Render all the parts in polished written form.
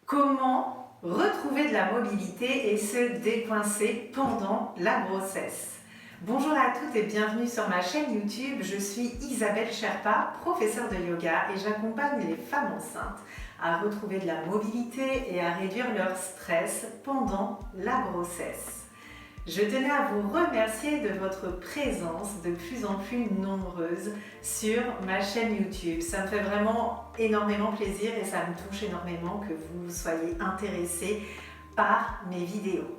Comment retrouver de la mobilité et se décoincer pendant la grossesse? Bonjour à toutes et bienvenue sur ma chaîne YouTube. Je suis Isabelle Sherpa, professeure de yoga et j'accompagne les femmes enceintes à retrouver de la mobilité et à réduire leur stress pendant la grossesse. Je tenais à vous remercier de votre présence de plus en plus nombreuse sur ma chaîne YouTube. Ça me fait vraiment énormément plaisir et ça me touche énormément que vous soyez intéressés par mes vidéos.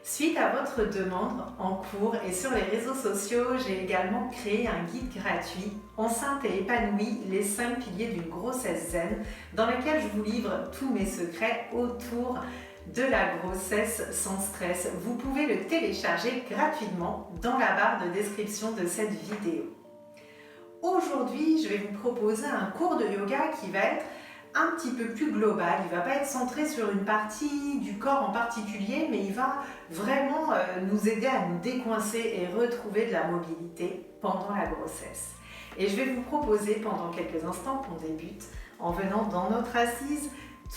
Suite à votre demande en cours et sur les réseaux sociaux, j'ai également créé un guide gratuit « Enceinte et épanouie, les 5 piliers d'une grossesse zen » dans lequel je vous livre tous mes secrets autour de la grossesse sans stress. Vous pouvez le télécharger gratuitement dans la barre de description de cette vidéo. Aujourd'hui, je vais vous proposer un cours de yoga qui va être un petit peu plus global. Il ne va pas être centré sur une partie du corps en particulier, mais il va vraiment nous aider à nous décoincer et retrouver de la mobilité pendant la grossesse. Et je vais vous proposer pendant quelques instants qu'on débute en venant dans notre assise,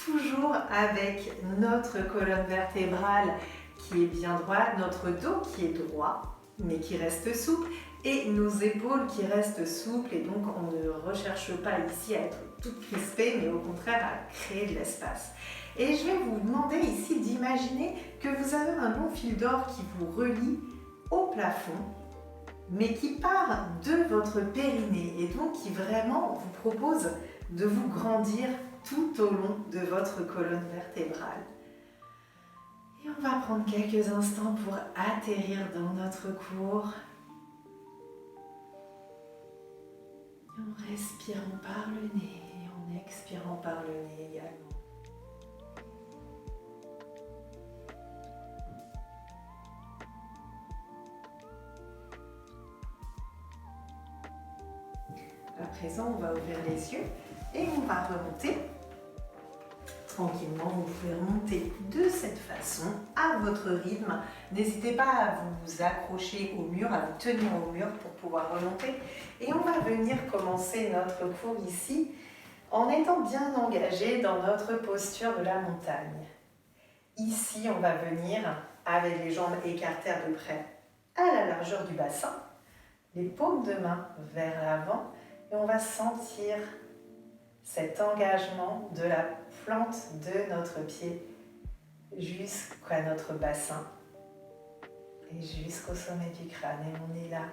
toujours avec notre colonne vertébrale qui est bien droite, notre dos qui est droit mais qui reste souple et nos épaules qui restent souples, et donc on ne recherche pas ici à être toute crispée mais au contraire à créer de l'espace. Et je vais vous demander ici d'imaginer que vous avez un long fil d'or qui vous relie au plafond mais qui part de votre périnée et donc qui vraiment vous propose de vous grandir tout au long de votre colonne vertébrale. Et on va prendre quelques instants pour atterrir dans notre cours. En respirant par le nez et en expirant par le nez également. À présent, on va ouvrir les yeux et on va remonter. Tranquillement, vous pouvez remonter de cette façon, à votre rythme. N'hésitez pas à vous accrocher au mur, à vous tenir au mur pour pouvoir remonter. Et on va venir commencer notre cours ici en étant bien engagé dans notre posture de la montagne. Ici, on va venir avec les jambes écartées à peu près à la largeur du bassin, les paumes de main vers l'avant, et on va sentir cet engagement de la plante de notre pied jusqu'à notre bassin et jusqu'au sommet du crâne. Et on est là,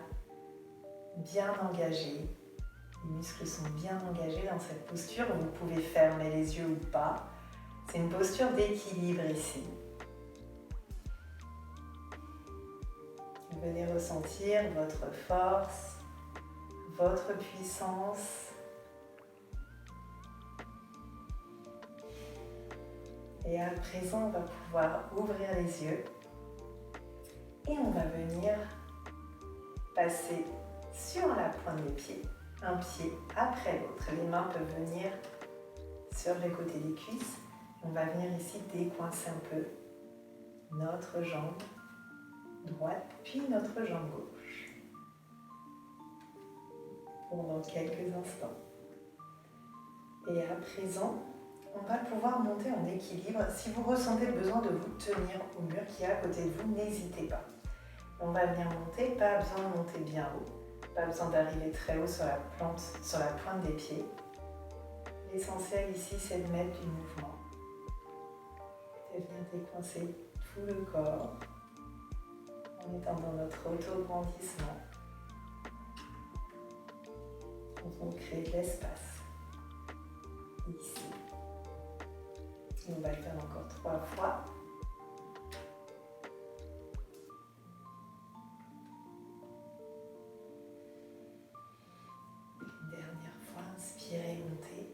bien engagé. Les muscles sont bien engagés dans cette posture. Vous pouvez fermer les yeux ou pas. C'est une posture d'équilibre ici. Venez ressentir votre force, votre puissance. Et à présent, on va pouvoir ouvrir les yeux et on va venir passer sur la pointe des pieds, un pied après l'autre. Les mains peuvent venir sur les côtés des cuisses. On va venir ici décoincer un peu notre jambe droite, puis notre jambe gauche pendant quelques instants. Et à présent, on va pouvoir monter en équilibre. Si vous ressentez le besoin de vous tenir au mur qui est à côté de vous, n'hésitez pas. On va venir monter, pas besoin de monter bien haut, pas besoin d'arriver très haut sur la pointe des pieds. L'essentiel ici, c'est de mettre du mouvement, de venir décoincer tout le corps en étant dans notre auto-grandissement. On crée de l'espace ici. On va le faire encore 3 fois. Une dernière fois, inspirez, montez.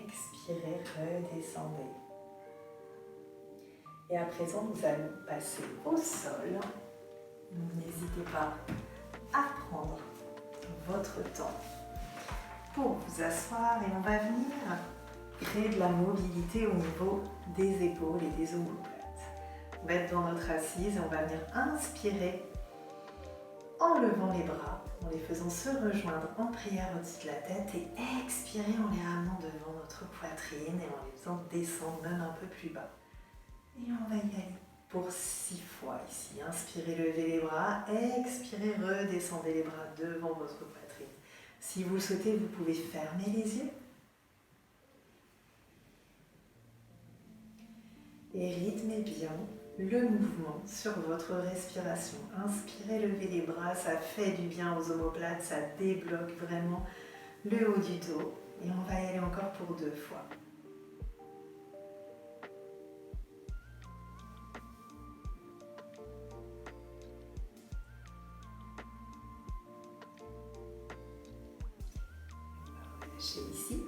Expirez, redescendez. Et à présent, nous allons passer au sol. N'hésitez pas à prendre votre temps pour vous asseoir et on va venir créer de la mobilité au niveau des épaules et des omoplates. On va être dans notre assise et on va venir inspirer en levant les bras, en les faisant se rejoindre en prière au-dessus de la tête et expirer en les ramenant devant notre poitrine et en les faisant descendre même un peu plus bas. Et on va y aller pour 6 fois ici. Inspirez, levez les bras, expirez, redescendez les bras devant votre poitrine. Si vous le souhaitez, vous pouvez fermer les yeux. Et rythmez bien le mouvement sur votre respiration. Inspirez, levez les bras, ça fait du bien aux omoplates, ça débloque vraiment le haut du dos. Et on va y aller encore pour 2 fois. On va relâcher ici.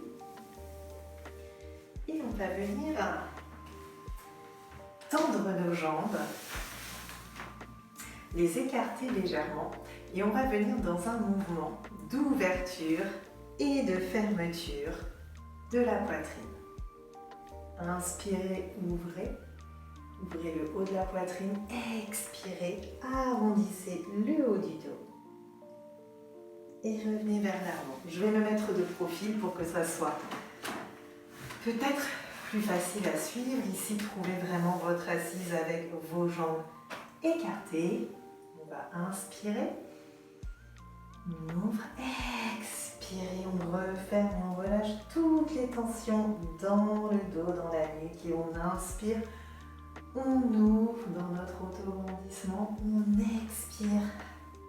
Et on va venir tendre nos jambes, les écarter légèrement et on va venir dans un mouvement d'ouverture et de fermeture de la poitrine. Inspirez, ouvrez le haut de la poitrine, expirez, arrondissez le haut du dos et revenez vers l'avant. Je vais me mettre de profil pour que ça soit peut-être plus facile à suivre. Ici, trouvez vraiment votre assise avec vos jambes écartées. On va inspirer, on ouvre, expirez, on referme, on relâche toutes les tensions dans le dos, dans la nuque et on inspire, on ouvre dans notre auto-rebondissement, on expire,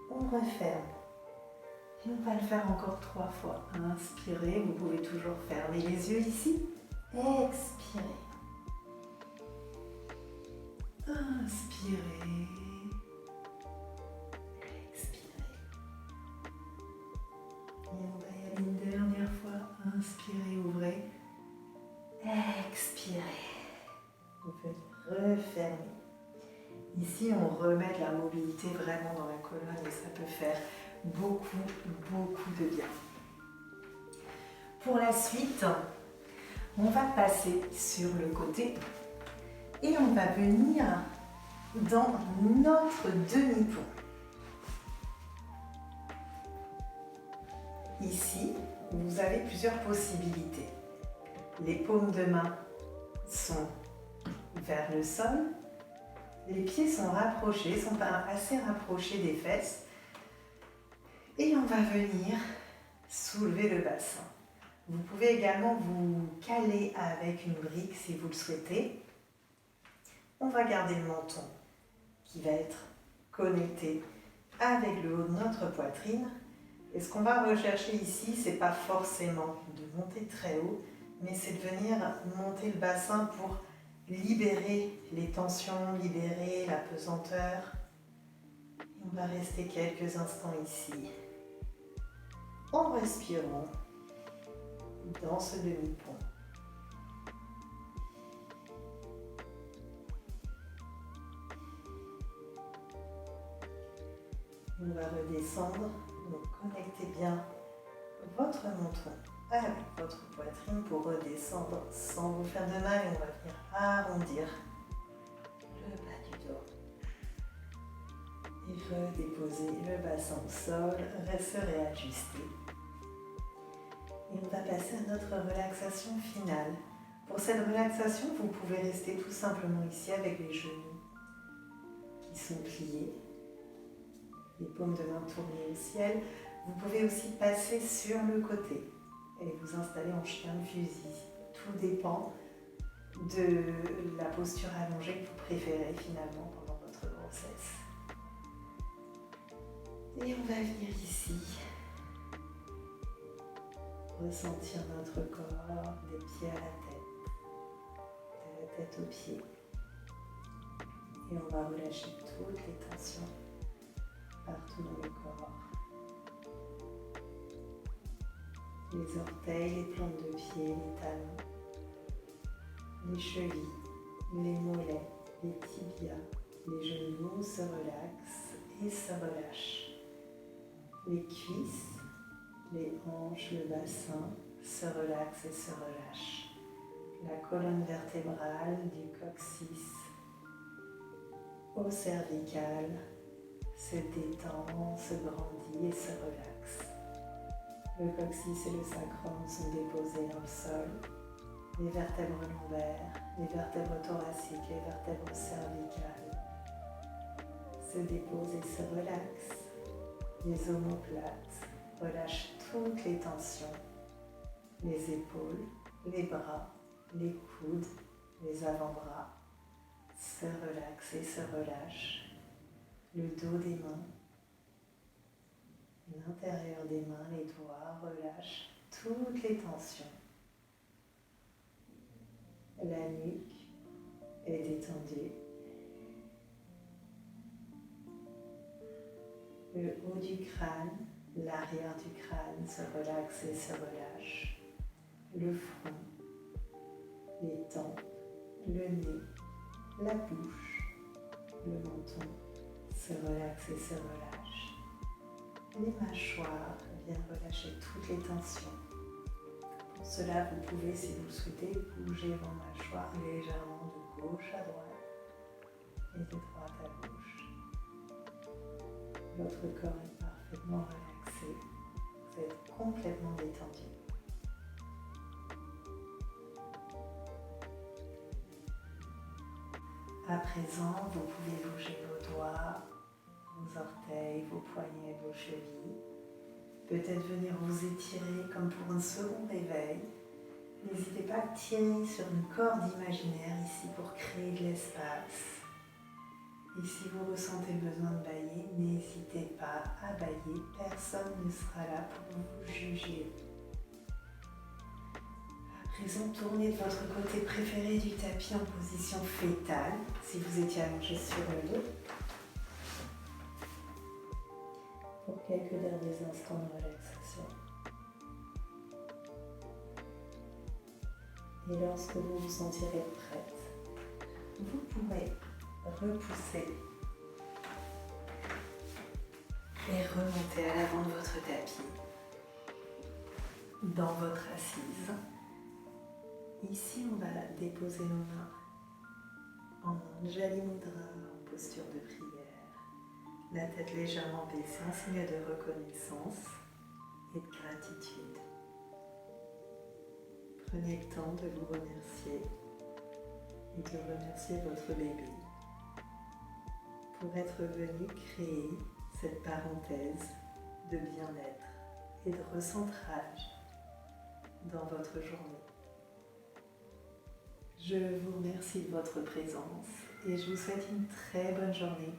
on referme. Et on va le faire encore 3 fois. Inspirez, vous pouvez toujours fermer les yeux ici. Expirez. Inspirez. Expirez. Et on va y aller une dernière fois. Inspirez, ouvrez. Expirez. Vous pouvez refermer. Ici, on remet de la mobilité vraiment dans la colonne et ça peut faire beaucoup de bien. Pour la suite, on va passer sur le côté et on va venir dans notre demi-pont. Ici, vous avez plusieurs possibilités. Les paumes de main sont vers le sol, les pieds sont rapprochés, sont assez rapprochés des fesses. Et on va venir soulever le bassin. Vous pouvez également vous caler avec une brique si vous le souhaitez. On va garder le menton qui va être connecté avec le haut de notre poitrine. Et ce qu'on va rechercher ici, ce n'est pas forcément de monter très haut, mais c'est de venir monter le bassin pour libérer les tensions, libérer la pesanteur. Et on va rester quelques instants ici, en respirant dans ce demi-pont. On va redescendre, donc connectez bien votre menton avec votre poitrine pour redescendre sans vous faire de mal. Et on va venir arrondir le bas du dos. Et redéposer le bassin au sol, se réajuster. Et on va passer à notre relaxation finale. Pour cette relaxation, vous pouvez rester tout simplement ici avec les genoux qui sont pliés, les paumes de main tournées au ciel. Vous pouvez aussi passer sur le côté et vous installer en chien de fusil. Tout dépend de la posture allongée que vous préférez finalement pendant votre grossesse. Et on va venir ici, ressentir notre corps des pieds à la tête, de la tête aux pieds. Et on va relâcher toutes les tensions partout dans le corps. Les orteils, les plantes de pied, les talons, les chevilles, les mollets, les tibias, les genoux se relaxent et se relâchent. Les cuisses, les hanches, le bassin se relaxent et se relâchent. La colonne vertébrale du coccyx au cervical se détend, se grandit et se relaxe. Le coccyx et le sacrum sont déposés dans le sol. Les vertèbres lombaires, les vertèbres thoraciques, les vertèbres cervicales se déposent et se relaxent. Les omoplates relâchent toutes les tensions. Les épaules, les bras, les coudes, les avant-bras se relaxent et se relâchent. Le dos des mains, l'intérieur des mains, les doigts relâchent toutes les tensions. La nuque est détendue. Le haut du crâne, l'arrière du crâne se relaxe et se relâche. Le front, les tempes, le nez, la bouche, le menton se relaxe et se relâche. Les mâchoires viennent relâcher toutes les tensions. Pour cela, vous pouvez, si vous le souhaitez, bouger vos mâchoires légèrement de gauche à droite et de droite à gauche. Votre corps est parfaitement relaxé. Vous êtes complètement détendu. À présent, vous pouvez bouger vos doigts, vos orteils, vos poignets, vos chevilles. Peut-être venir vous étirer comme pour un second réveil. N'hésitez pas à tirer sur une corde imaginaire ici pour créer de l'espace. Et si vous ressentez le besoin de bâiller, n'hésitez pas à bâiller. Personne ne sera là pour vous juger. À présent, tournez de votre côté préféré du tapis en position fétale, si vous étiez allongé sur le dos. Pour quelques derniers instants de relaxation. Et lorsque vous vous sentirez prête, vous pourrez repousser et remonter à l'avant de votre tapis, dans votre assise. Ici, on va déposer nos mains en Anjali Mudra, en posture de prière, la tête légèrement baissée, un signe de reconnaissance et de gratitude. Prenez le temps de vous remercier et de remercier votre bébé pour être venu créer cette parenthèse de bien-être et de recentrage dans votre journée. Je vous remercie de votre présence et je vous souhaite une très bonne journée